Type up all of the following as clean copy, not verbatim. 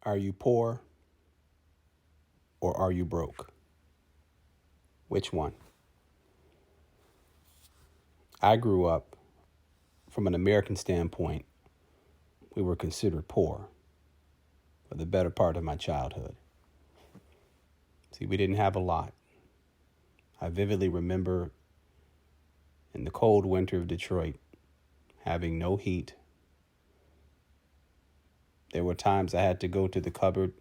Are you poor or are you broke? Which one? I grew up, from an American standpoint, we were considered poor for the better part of my childhood. See, we didn't have a lot. I vividly remember in the cold winter of Detroit having no heat. There were times I had to go to the cupboard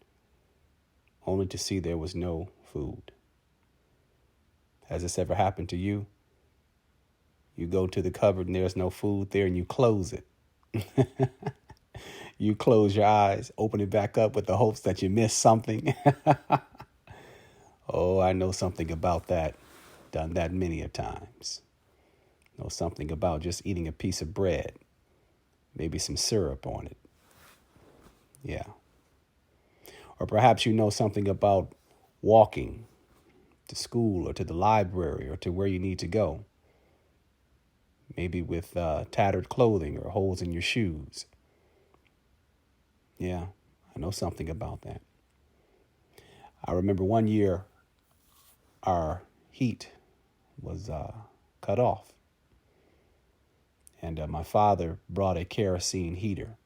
only to see there was no food. Has this ever happened to you? You go to the cupboard and there's no food there and you close it. You close your eyes, open it back up with the hopes that you missed something. Oh, I know something about that. Done that many a times. Know something about just eating a piece of bread, maybe some syrup on it. Yeah. Or perhaps you know something about walking to school or to the library or to where you need to go. Maybe with tattered clothing or holes in your shoes. Yeah, I know something about that. I remember one year our heat was cut off. And my father brought a kerosene heater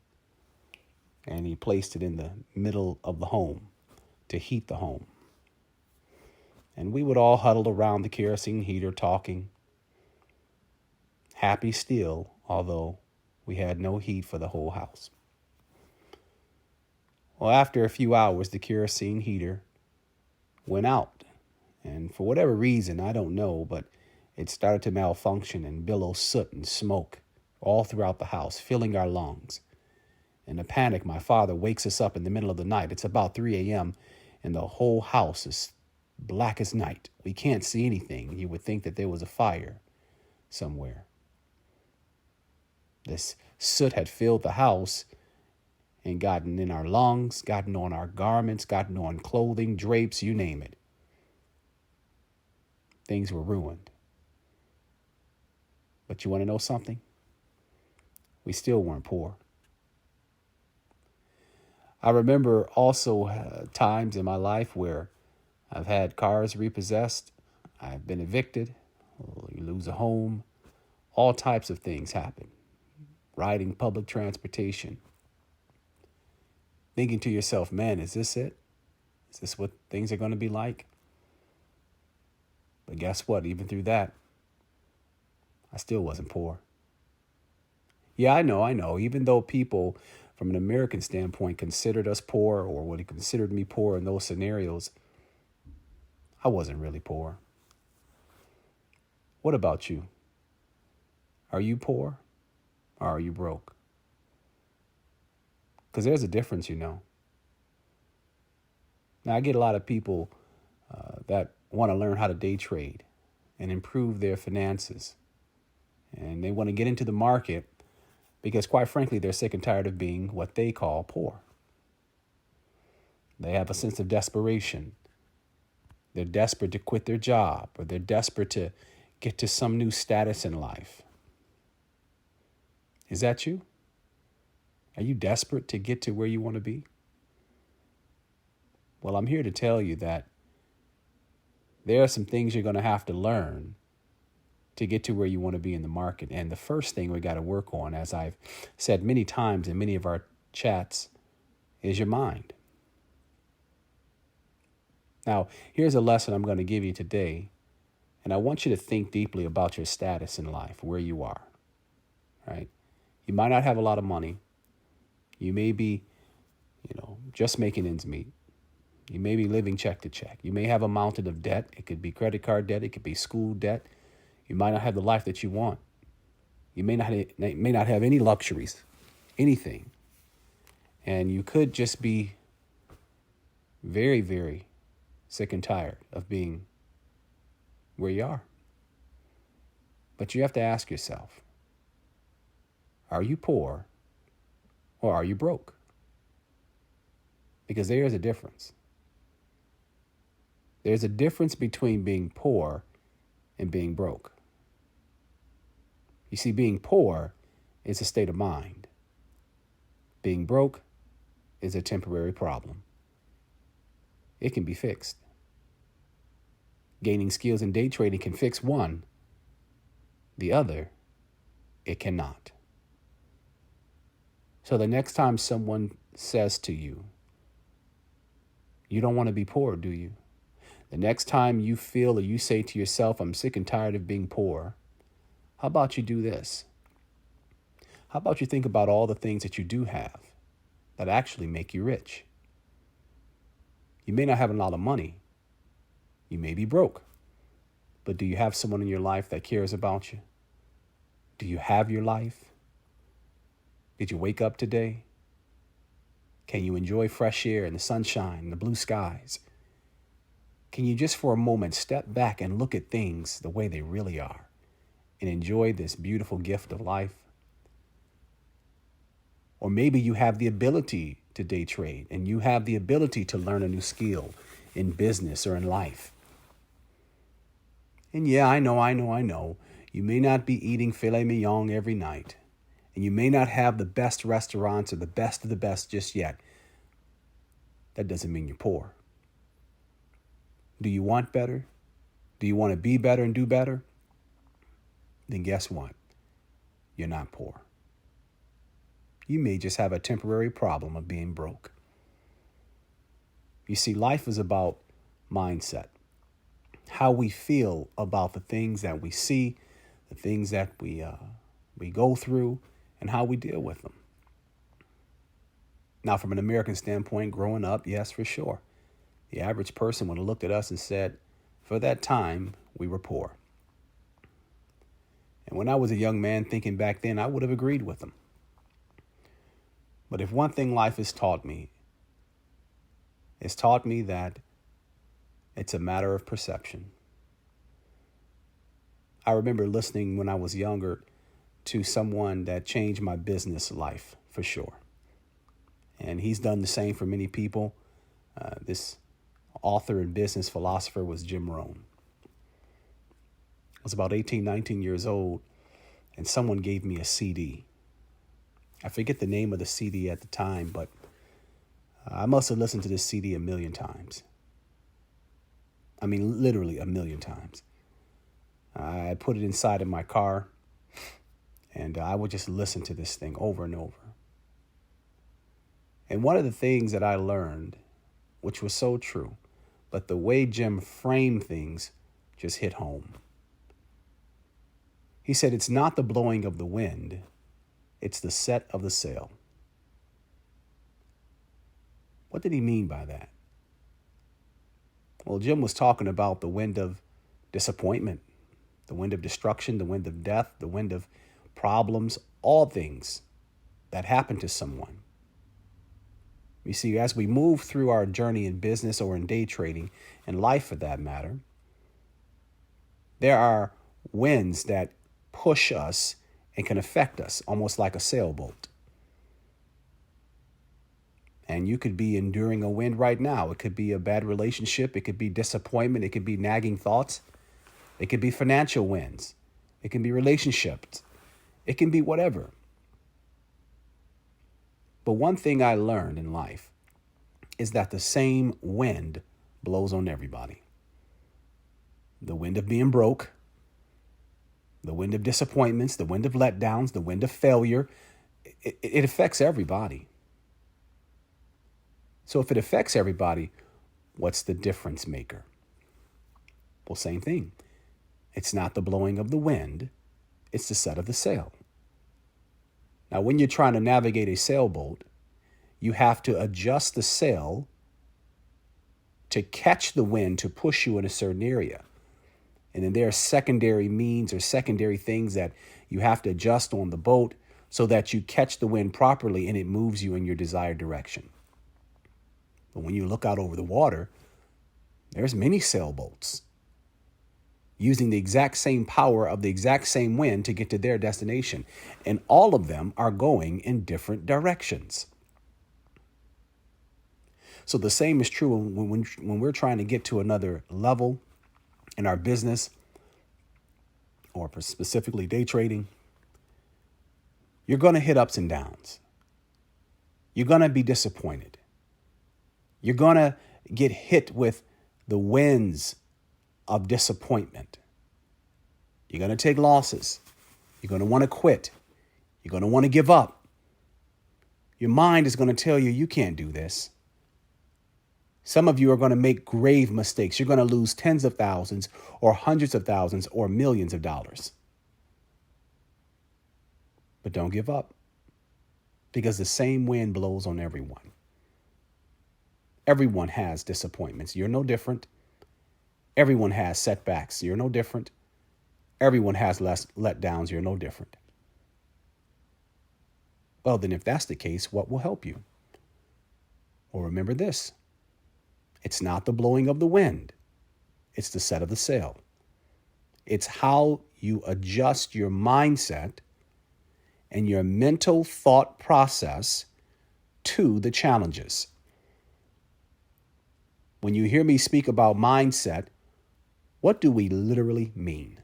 and he placed it in the middle of the home to heat the home. And we would all huddle around the kerosene heater talking, happy still, although we had no heat for the whole house. Well, after a few hours, the kerosene heater went out. And for whatever reason, I don't know, but it started to malfunction and billow soot and smoke all throughout the house, filling our lungs. In a panic, my father wakes us up in the middle of the night. It's about 3 a.m. and the whole house is black as night. We can't see anything. You would think that there was a fire somewhere. This soot had filled the house and gotten in our lungs, gotten on our garments, gotten on clothing, drapes, you name it. Things were ruined. But you want to know something? We still weren't poor. I remember also times in my life where I've had cars repossessed, I've been evicted, you lose a home, all types of things happen. Riding public transportation. Thinking to yourself, man, is this it? Is this what things are going to be like? But guess what? Even through that, I still wasn't poor. Yeah, I know. Even though people from an American standpoint considered us poor or would have considered me poor in those scenarios, I wasn't really poor. What about you? Are you poor or are you broke? Because there's a difference, you know. Now, I get a lot of people that want to learn how to day trade and improve their finances. And they want to get into the market because, quite frankly, they're sick and tired of being what they call poor. They have a sense of desperation. They're desperate to quit their job, or they're desperate to get to some new status in life. Is that you? Are you desperate to get to where you want to be? Well, I'm here to tell you that there are some things you're going to have to learn to get to where you want to be in the market. And the first thing we got to work on, as I've said many times in many of our chats, is your mind. Now, here's a lesson I'm going to give you today. And I want you to think deeply about your status in life, where you are, right? You might not have a lot of money. You may be, just making ends meet. You may be living check to check. You may have a mountain of debt. It could be credit card debt. It could be school debt. You might not have the life that you want. You may not have any luxuries, anything. And you could just be very, very sick and tired of being where you are. But you have to ask yourself, are you poor or are you broke? Because there is a difference. There's a difference between being poor and being broke. You see, being poor is a state of mind. Being broke is a temporary problem. It can be fixed. Gaining skills in day trading can fix one. The other, it cannot. So the next time someone says to you, you don't want to be poor, do you? The next time you feel or you say to yourself, I'm sick and tired of being poor, how about you do this? How about you think about all the things that you do have that actually make you rich? You may not have a lot of money. You may be broke. But do you have someone in your life that cares about you? Do you have your life? Did you wake up today? Can you enjoy fresh air and the sunshine and the blue skies? Can you just for a moment step back and look at things the way they really are and enjoy this beautiful gift of life? Or maybe you have the ability to day trade and you have the ability to learn a new skill in business or in life. And yeah, I know. You may not be eating filet mignon every night. And you may not have the best restaurants or the best of the best just yet. That doesn't mean you're poor. Do you want better? Do you want to be better and do better? Then guess what? You're not poor. You may just have a temporary problem of being broke. You see, life is about mindset. How we feel about the things that we see, the things that we go through, and how we deal with them. Now, from an American standpoint, growing up, yes, for sure. The average person would have looked at us and said, for that time, we were poor. And when I was a young man thinking back then, I would have agreed with them. But if one thing life has taught me, it's taught me that it's a matter of perception. I remember listening when I was younger to someone that changed my business life for sure. And he's done the same for many people. This author and business philosopher was Jim Rohn. I was about 18, 19 years old, and someone gave me a CD. I forget the name of the CD at the time, but I must have listened to this CD a million times. I mean, literally a million times. I put it inside of my car, and I would just listen to this thing over and over. And one of the things that I learned, which was so true, but the way Jim framed things just hit home. He said, it's not the blowing of the wind, it's the set of the sail. What did he mean by that? Well, Jim was talking about the wind of disappointment, the wind of destruction, the wind of death, the wind of problems, all things that happen to someone. You see, as we move through our journey in business or in day trading, and life for that matter, there are winds that push us and can affect us, almost like a sailboat. And you could be enduring a wind right now. It could be a bad relationship. It could be disappointment. It could be nagging thoughts. It could be financial winds. It can be relationships. It can be whatever. But one thing I learned in life is that the same wind blows on everybody. The wind of being broke, the wind of disappointments, the wind of letdowns, the wind of failure. It affects everybody. So if it affects everybody, what's the difference maker? Well, same thing. It's not the blowing of the wind, it's the set of the sail. Now, when you're trying to navigate a sailboat, you have to adjust the sail to catch the wind to push you in a certain area. And then there are secondary means or secondary things that you have to adjust on the boat so that you catch the wind properly and it moves you in your desired direction. But when you look out over the water, there's many sailboats using the exact same power of the exact same wind to get to their destination. And all of them are going in different directions. So the same is true when we're trying to get to another level in our business, or specifically day trading. You're going to hit ups and downs. You're going to be disappointed. You're going to get hit with the winds of disappointment. You're going to take losses. You're going to want to quit. You're going to want to give up. Your mind is going to tell you, you can't do this. Some of you are going to make grave mistakes. You're going to lose tens of thousands or hundreds of thousands or millions of dollars. But don't give up, because the same wind blows on everyone. Everyone has disappointments. You're no different. Everyone has setbacks. You're no different. Everyone has less letdowns. You're no different. Well, then if that's the case, what will help you? Well, remember this. It's not the blowing of the wind. It's the set of the sail. It's how you adjust your mindset and your mental thought process to the challenges. When you hear me speak about mindset, what do we literally mean?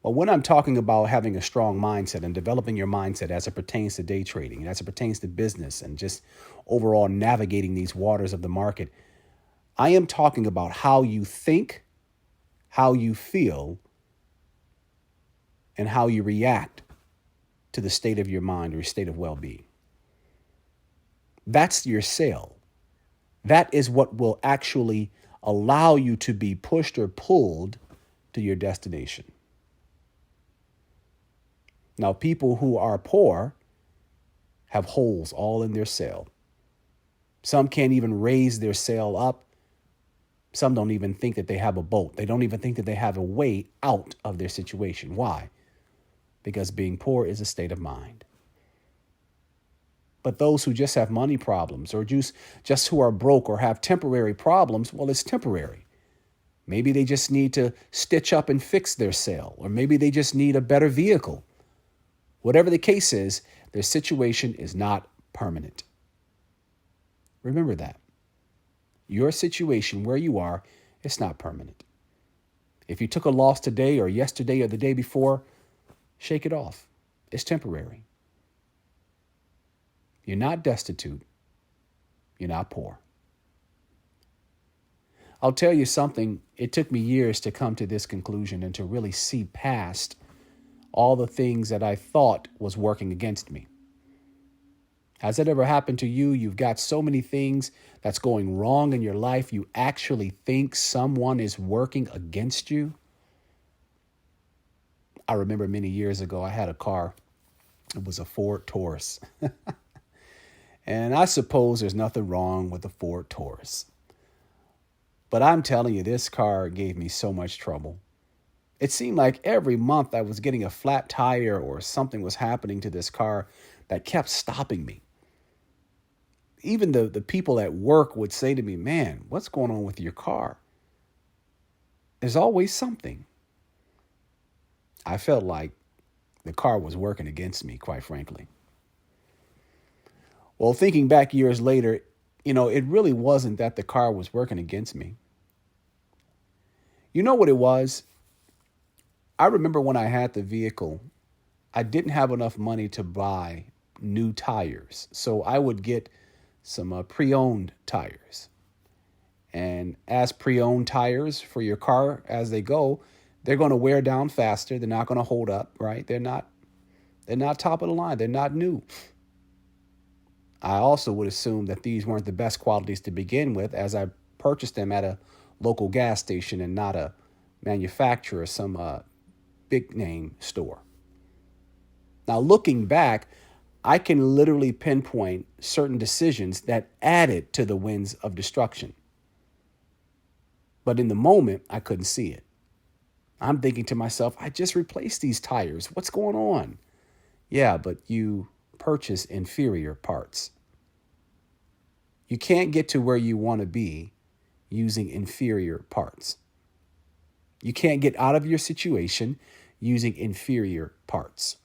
Well, when I'm talking about having a strong mindset and developing your mindset as it pertains to day trading, as it pertains to business and just overall navigating these waters of the market, I am talking about how you think, how you feel, and how you react to the state of your mind or your state of well-being. That's your sail. That is what will actually allow you to be pushed or pulled to your destination. Now, people who are poor have holes all in their sail. Some can't even raise their sail up. Some don't even think that they have a boat. They don't even think that they have a way out of their situation. Why? Because being poor is a state of mind. But those who just have money problems or just who are broke or have temporary problems, well, it's temporary. Maybe they just need to stitch up and fix their sail, or maybe they just need a better vehicle. Whatever the case is, their situation is not permanent. Remember that. Your situation where you are, it's not permanent. If you took a loss today or yesterday or the day before, shake it off. It's temporary. You're not destitute. You're not poor. I'll tell you something. It took me years to come to this conclusion and to really see past all the things that I thought was working against me. Has it ever happened to you? You've got so many things that's going wrong in your life. You actually think someone is working against you. I remember many years ago, I had a car. It was a Ford Taurus. And I suppose there's nothing wrong with the Ford Taurus. But I'm telling you, this car gave me so much trouble. It seemed like every month I was getting a flat tire or something was happening to this car that kept stopping me. Even the people at work would say to me, man, what's going on with your car? There's always something. I felt like the car was working against me, quite frankly. Well, thinking back years later, it really wasn't that the car was working against me. You know what it was? I remember when I had the vehicle, I didn't have enough money to buy new tires. So I would get some pre-owned tires. And as pre-owned tires for your car, as they go, they're going to wear down faster. They're not going to hold up, right? They're not top of the line. They're not new. I also would assume that these weren't the best qualities to begin with, as I purchased them at a local gas station and not a manufacturer, some big name store. Now, looking back, I can literally pinpoint certain decisions that added to the winds of destruction. But in the moment, I couldn't see it. I'm thinking to myself, I just replaced these tires. What's going on? Yeah, but you purchase inferior parts. You can't get to where you want to be using inferior parts. You can't get out of your situation using inferior parts.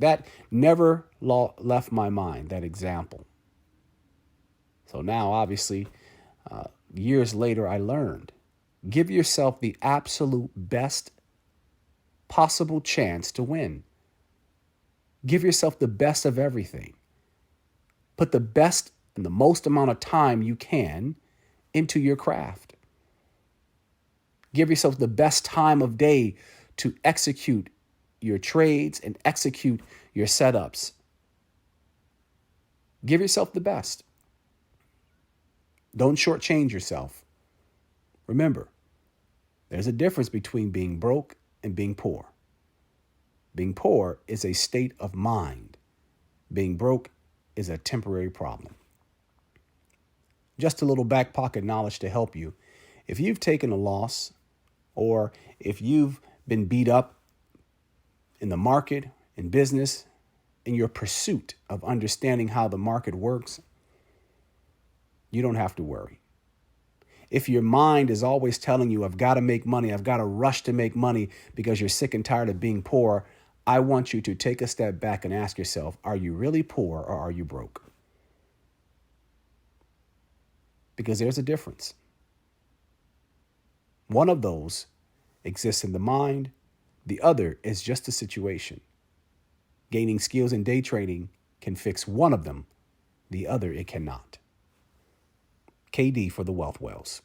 That never left my mind, that example. So now, obviously, years later, I learned, give yourself the absolute best possible chance to win. Give yourself the best of everything. Put the best and the most amount of time you can into your craft. Give yourself the best time of day to execute your trades and execute your setups. Give yourself the best. Don't shortchange yourself. Remember, there's a difference between being broke and being poor. Being poor is a state of mind. Being broke is a temporary problem. Just a little back pocket knowledge to help you. If you've taken a loss, or if you've been beat up in the market, in business, in your pursuit of understanding how the market works, you don't have to worry. If your mind is always telling you, I've got to make money, I've got to rush to make money because you're sick and tired of being poor, I want you to take a step back and ask yourself, are you really poor or are you broke? Because there's a difference. One of those exists in the mind. The other is just a situation. Gaining skills in day trading can fix one of them. The other, it cannot. KD for the Wealth Wells.